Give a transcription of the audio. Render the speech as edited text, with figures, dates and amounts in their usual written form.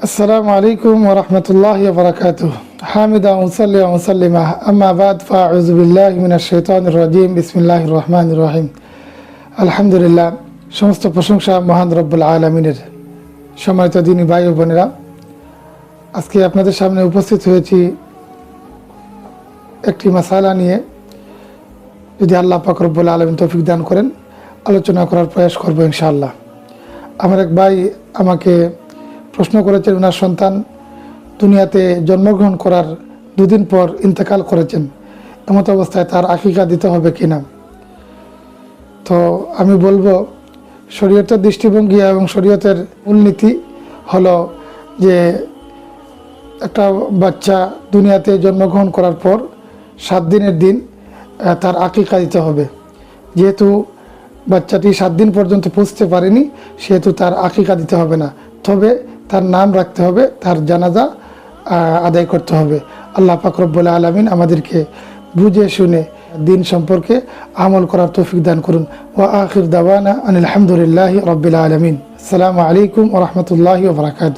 السلام عليكم ورحمة الله وبركاته. حامدا وصلي وسلم أما بعد فأعوذ بالله من الشيطان الرجيم بسم الله الرحمن الرحيم. আলহামদুলিল্লাহ, সমস্ত প্রশংসা মহান রব্বুল আলামিনের। সম্মানিত দিনী ভাই ও বোনেরা, আজকে আপনাদের সামনে উপস্থিত হয়েছি একটি মাসালা নিয়ে। যদি আল্লাহ পাক রব্বুল আলামিন তৌফিক দান করেন, আলোচনা করার প্রয়াস করব ইনশাআল্লাহ। আমার এক ভাই আমাকে প্রশ্ন করেছেন, ওনার সন্তান দুনিয়াতে জন্মগ্রহণ করার দুদিন পর ইন্তেকাল করেছেন, এমত অবস্থায় তার আকিকা দিতে হবে কিনা। তো আমি বলবো, শরীয়তের দৃষ্টিভঙ্গি এবং শরীয়তের মূলনীতি হলো যে একটা বাচ্চা দুনিয়াতে জন্মগ্রহণ করার পর 7 দিনের দিন তার আকিকা দিতে হবে। যেহেতু বাচ্চাটি 7 দিন পর্যন্ত পৌঁছতে পারেনি, সেহেতু তার আকিকা দিতে হবে না, তবে তার নাম রাখতে হবে, তার জানাজা আদায় করতে হবে। আল্লাহ পাক রব্বুল আলামিন আমাদেরকে বুঝে শুনে দিন সম্পর্কে আমল করার তৌফিক দান করুন। ওয়া আখির দাওয়ানা আনিল হামদুলিল্লাহি রাব্বিল আলামিন। আসসালামু আলাইকুম ওয়া রাহমাতুল্লাহি ওয়া বারাকাতুহু।